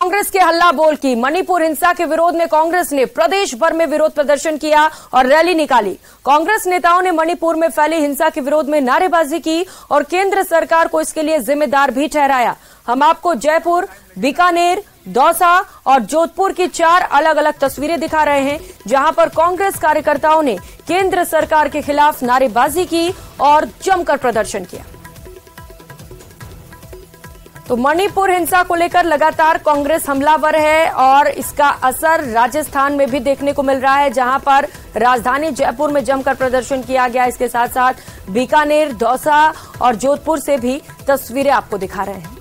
कांग्रेस के हल्ला बोल की। मणिपुर हिंसा के विरोध में कांग्रेस ने प्रदेश भर में विरोध प्रदर्शन किया और रैली निकाली। कांग्रेस नेताओं ने मणिपुर में फैली हिंसा के विरोध में नारेबाजी की और केंद्र सरकार को इसके लिए जिम्मेदार भी ठहराया। हम आपको जयपुर, बीकानेर, दौसा और जोधपुर की 4 अलग अलग तस्वीरें दिखा रहे हैं, जहां पर कांग्रेस कार्यकर्ताओं ने केंद्र सरकार के खिलाफ नारेबाजी की और जमकर प्रदर्शन किया। तो मणिपुर हिंसा को लेकर लगातार कांग्रेस हमलावर है और इसका असर राजस्थान में भी देखने को मिल रहा है, जहां पर राजधानी जयपुर में जमकर प्रदर्शन किया गया। इसके साथ साथ बीकानेर, दौसा और जोधपुर से भी तस्वीरें आपको दिखा रहे हैं।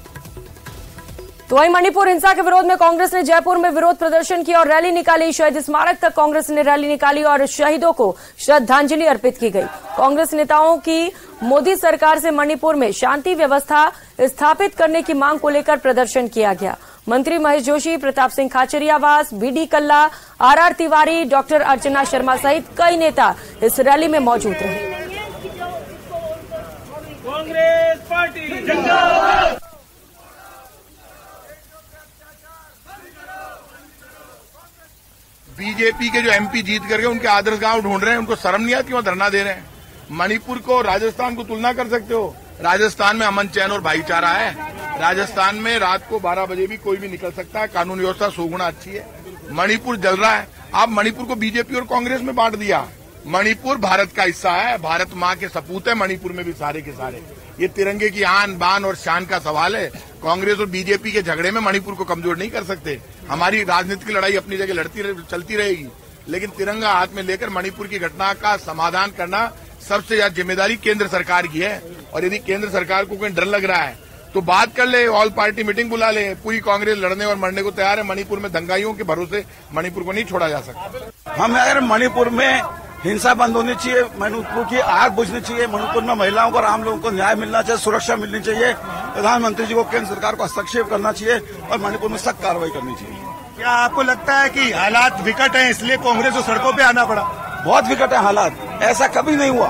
तो वहीं मणिपुर हिंसा के विरोध में कांग्रेस ने जयपुर में विरोध प्रदर्शन किया और रैली निकाली। शहीद स्मारक तक कांग्रेस ने रैली निकाली और शहीदों को श्रद्धांजलि अर्पित की गई। कांग्रेस नेताओं की मोदी सरकार से मणिपुर में शांति व्यवस्था स्थापित करने की मांग को लेकर प्रदर्शन किया गया। मंत्री Mahesh Joshi, Pratap Singh Khachariyawas, B D Kalla, R Tiwari, doctor Archana Sharma सहित कई नेता इस रैली में मौजूद रहे। कांग्रेस पार्टी जिंदाबाद। बीजेपी के जो एमपी जीत करके उनके आदर्श गांव ढूंढ रहे हैं, उनको शर्म नहीं आती, वहां धरना दे रहे हैं। मणिपुर को राजस्थान को तुलना कर सकते हो? राजस्थान में अमन चैन और भाईचारा है। राजस्थान में रात को 12 बजे भी कोई भी निकल सकता है, कानून व्यवस्था 100 गुना अच्छी है। मणिपुर जल रहा है। आप मणिपुर को बीजेपी और कांग्रेस में बांट दिया। मणिपुर भारत का हिस्सा है, भारत माँ के सपूत है मणिपुर में भी सारे के सारे। ये तिरंगे की आन बान और शान का सवाल है। कांग्रेस और बीजेपी के झगड़े में मणिपुर को कमजोर नहीं कर सकते। हमारी राजनीतिक लड़ाई अपनी जगह चलती रहेगी, लेकिन तिरंगा हाथ में लेकर मणिपुर की घटना का समाधान करना सबसे ज्यादा जिम्मेदारी केंद्र सरकार की है। और यदि केंद्र सरकार को कोई डर लग रहा है तो बात कर ले, ऑल पार्टी मीटिंग बुला ले। पूरी कांग्रेस लड़ने और मरने को तैयार है। मणिपुर में दंगाइयों के भरोसे मणिपुर को नहीं छोड़ा जा सकता। हम अगर मणिपुर में हिंसा बंद होनी चाहिए, मणिपुर की आग बुझनी चाहिए, मणिपुर में महिलाओं को और आम लोगों को न्याय मिलना चाहिए, सुरक्षा मिलनी चाहिए। प्रधानमंत्री जी को केंद्र सरकार को हस्तक्षेप करना चाहिए और मणिपुर में सख्त कार्रवाई करनी चाहिए। क्या आपको लगता है कि हालात विकट हैं इसलिए कांग्रेस को सड़कों पे आना पड़ा? बहुत विकट है हालात। ऐसा कभी नहीं हुआ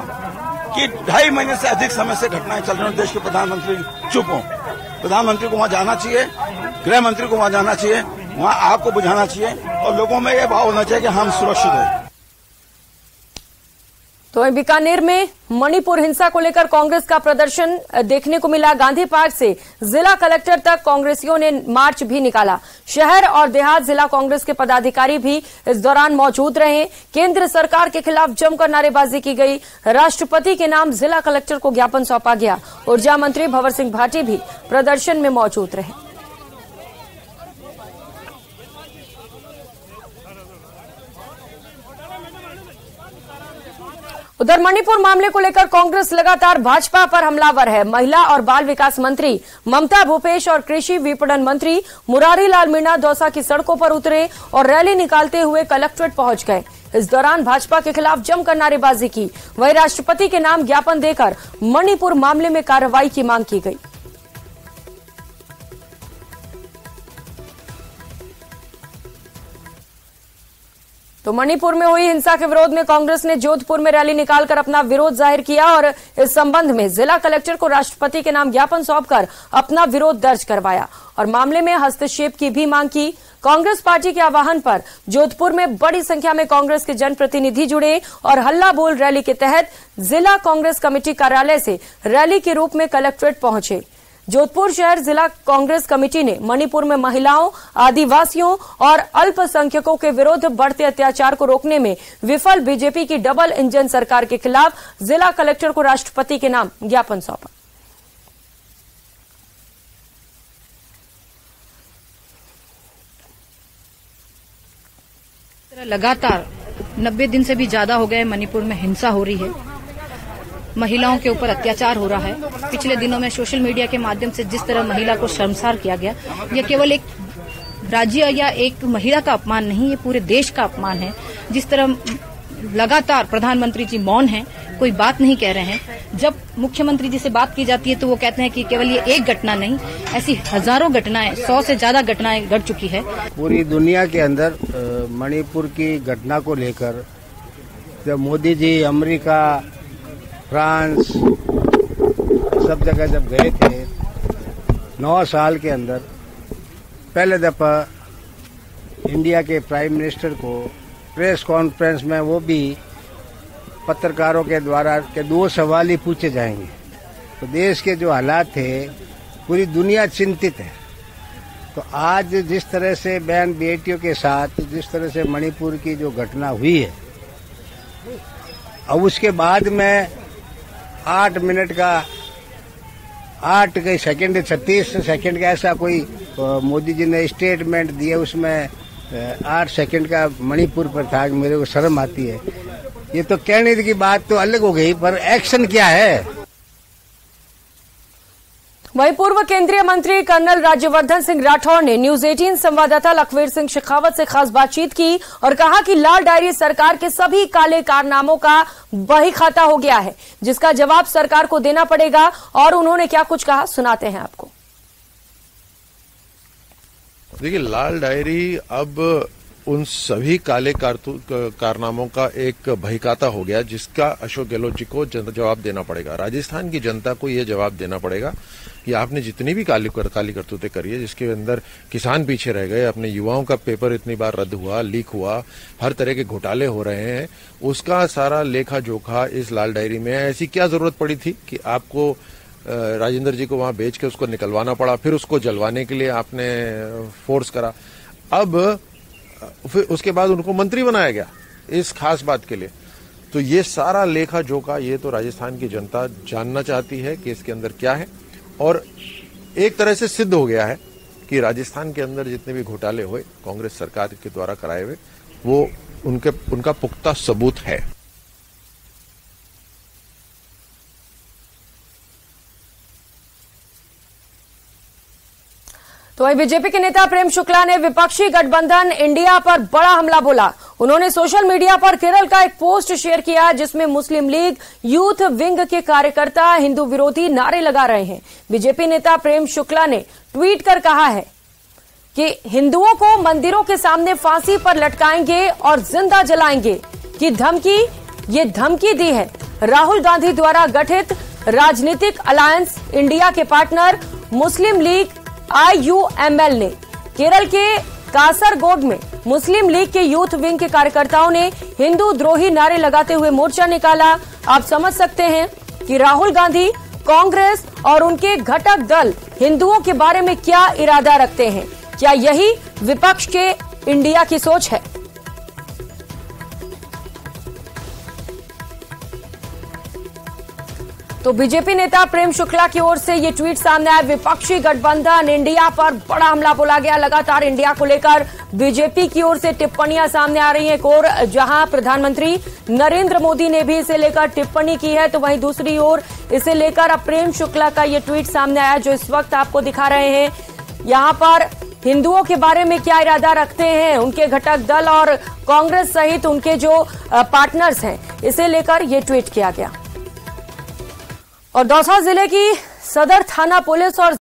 कि 2.5 महीने से अधिक समय से घटनाएं चल रही हैं, देश के प्रधानमंत्री चुप हों। प्रधानमंत्री को वहां जाना चाहिए, गृह मंत्री को वहां जाना चाहिए, वहां आग को बुझाना चाहिए और लोगों में यह भाव होना चाहिए कि हम सुरक्षित हैं। तो बीकानेर में मणिपुर हिंसा को लेकर कांग्रेस का प्रदर्शन देखने को मिला। गांधी पार्क से जिला कलेक्टर तक कांग्रेसियों ने मार्च भी निकाला। शहर और देहात जिला कांग्रेस के पदाधिकारी भी इस दौरान मौजूद रहे। केंद्र सरकार के खिलाफ जमकर नारेबाजी की गई। राष्ट्रपति के नाम जिला कलेक्टर को ज्ञापन सौंपा गया। ऊर्जा मंत्री भंवर सिंह भाटी भी प्रदर्शन में मौजूद रहे। उधर मणिपुर मामले को लेकर कांग्रेस लगातार भाजपा पर हमलावर है। महिला और बाल विकास मंत्री ममता भूपेश और कृषि विपणन मंत्री मुरारी लाल मीणा दौसा की सड़कों पर उतरे और रैली निकालते हुए कलेक्ट्रेट पहुंच गए। इस दौरान भाजपा के खिलाफ जमकर नारेबाजी की। वहीं राष्ट्रपति के नाम ज्ञापन देकर मणिपुर मामले में कार्रवाई की मांग की गई। तो मणिपुर में हुई हिंसा के विरोध में कांग्रेस ने जोधपुर में रैली निकालकर अपना विरोध जाहिर किया और इस संबंध में जिला कलेक्टर को राष्ट्रपति के नाम ज्ञापन सौंपकर अपना विरोध दर्ज करवाया और मामले में हस्तक्षेप की भी मांग की। कांग्रेस पार्टी के आह्वान पर जोधपुर में बड़ी संख्या में कांग्रेस के जनप्रतिनिधि जुड़े और हल्ला बोल रैली के तहत जिला कांग्रेस कमेटी कार्यालय से रैली के रूप में कलेक्ट्रेट पहुंचे। जोधपुर शहर जिला कांग्रेस कमेटी ने मणिपुर में महिलाओं, आदिवासियों और अल्पसंख्यकों के विरुद्ध बढ़ते अत्याचार को रोकने में विफल बीजेपी की डबल इंजन सरकार के खिलाफ जिला कलेक्टर को राष्ट्रपति के नाम ज्ञापन सौंपा। लगातार 90 दिन से भी ज्यादा हो गए मणिपुर में हिंसा हो रही है, महिलाओं के ऊपर अत्याचार हो रहा है। पिछले दिनों में सोशल मीडिया के माध्यम से जिस तरह महिला को शर्मसार किया गया, यह केवल एक राज्य या एक महिला का अपमान नहीं, ये पूरे देश का अपमान है। जिस तरह लगातार प्रधानमंत्री जी मौन हैं, कोई बात नहीं कह रहे हैं। जब मुख्यमंत्री जी से बात की जाती है तो वो कहते हैं कि केवल ये एक घटना नहीं, ऐसी हजारों घटनाएं, 100 से ज्यादा घटनाएं घट चुकी है। पूरी दुनिया के अंदर मणिपुर की घटना को लेकर जब मोदी जी अमेरिका, फ्रांस सब जगह जब गए थे 9 साल के अंदर, पहले दफा इंडिया के प्राइम मिनिस्टर को प्रेस कॉन्फ्रेंस में वो भी पत्रकारों के द्वारा के 2 सवाल ही पूछे जाएंगे। तो देश के जो हालात थे पूरी दुनिया चिंतित है। तो आज जिस तरह से बहन बेटियों के साथ जिस तरह से मणिपुर की जो घटना हुई है, अब उसके बाद में 8 मिनट का 8 सेकंड 36 सेकंड का ऐसा कोई मोदी जी ने स्टेटमेंट दिया, उसमें 8 सेकंड का मणिपुर पर था। मेरे को शर्म आती है। ये तो कहने की बात तो अलग हो गई, पर एक्शन क्या है? वहीं पूर्व केंद्रीय मंत्री कर्नल राज्यवर्धन सिंह राठौड़ ने न्यूज 18 संवाददाता लखवीर सिंह शेखावत से खास बातचीत की और कहा कि लाल डायरी सरकार के सभी काले कारनामों का बही खाता हो गया है, जिसका जवाब सरकार को देना पड़ेगा। और उन्होंने क्या कुछ कहा, सुनाते हैं आपको। देखिए, लाल डायरी अब उन सभी काले कारनामों का एक बहिखाता हो गया, जिसका अशोक गहलोत जी को जवाब देना पड़ेगा। राजस्थान की जनता को यह जवाब देना पड़ेगा कि आपने जितनी भी काली करतूतें करी है, जिसके अंदर किसान पीछे रह गए, अपने युवाओं का पेपर इतनी बार रद्द हुआ, लीक हुआ, हर तरह के घोटाले हो रहे हैं, उसका सारा लेखा जोखा इस लाल डायरी में है। ऐसी क्या जरूरत पड़ी थी कि आपको राजेंद्र जी को वहां बेच के उसको निकलवाना पड़ा, फिर उसको जलवाने के लिए आपने फोर्स करा। अब फिर उसके बाद उनको मंत्री बनाया गया इस खास बात के लिए। तो ये सारा लेखा जोखा ये तो राजस्थान की जनता जानना चाहती है कि इसके अंदर क्या है। और एक तरह से सिद्ध हो गया है कि राजस्थान के अंदर जितने भी घोटाले हुए कांग्रेस सरकार के द्वारा कराए हुए, वो उनका पुख्ता सबूत है। तो वहीं बीजेपी के नेता प्रेम शुक्ला ने विपक्षी गठबंधन इंडिया पर बड़ा हमला बोला। उन्होंने सोशल मीडिया पर केरल का एक पोस्ट शेयर किया, जिसमें मुस्लिम लीग यूथ विंग के कार्यकर्ता हिंदू विरोधी नारे लगा रहे हैं। बीजेपी नेता प्रेम शुक्ला ने ट्वीट कर कहा है कि हिंदुओं को मंदिरों के सामने फांसी पर लटकाएंगे और जिंदा जलाएंगे की धमकी दी है राहुल गांधी द्वारा गठित राजनीतिक अलायंस इंडिया के पार्टनर मुस्लिम लीग IUML ने। केरल के कासरगोड में मुस्लिम लीग के यूथ विंग के कार्यकर्ताओं ने हिंदू द्रोही नारे लगाते हुए मोर्चा निकाला। आप समझ सकते हैं कि राहुल गांधी, कांग्रेस और उनके घटक दल हिंदुओं के बारे में क्या इरादा रखते हैं। क्या यही विपक्ष के इंडिया की सोच है? तो बीजेपी नेता प्रेम शुक्ला की ओर से ये ट्वीट सामने आया। विपक्षी गठबंधन इंडिया पर बड़ा हमला बोला गया। लगातार इंडिया को लेकर बीजेपी की ओर से टिप्पणियां सामने आ रही हैं। एक ओर जहां प्रधानमंत्री नरेंद्र मोदी ने भी इसे लेकर टिप्पणी की है, तो वहीं दूसरी ओर इसे लेकर अब प्रेम शुक्ला का ये ट्वीट सामने आया, जो इस वक्त आपको दिखा रहे हैं। यहां पर हिंदुओं के बारे में क्या इरादा रखते हैं उनके घटक दल और कांग्रेस सहित उनके जो पार्टनर्स हैं, इसे लेकर ये ट्वीट किया गया। और दौसा जिले की सदर थाना पुलिस और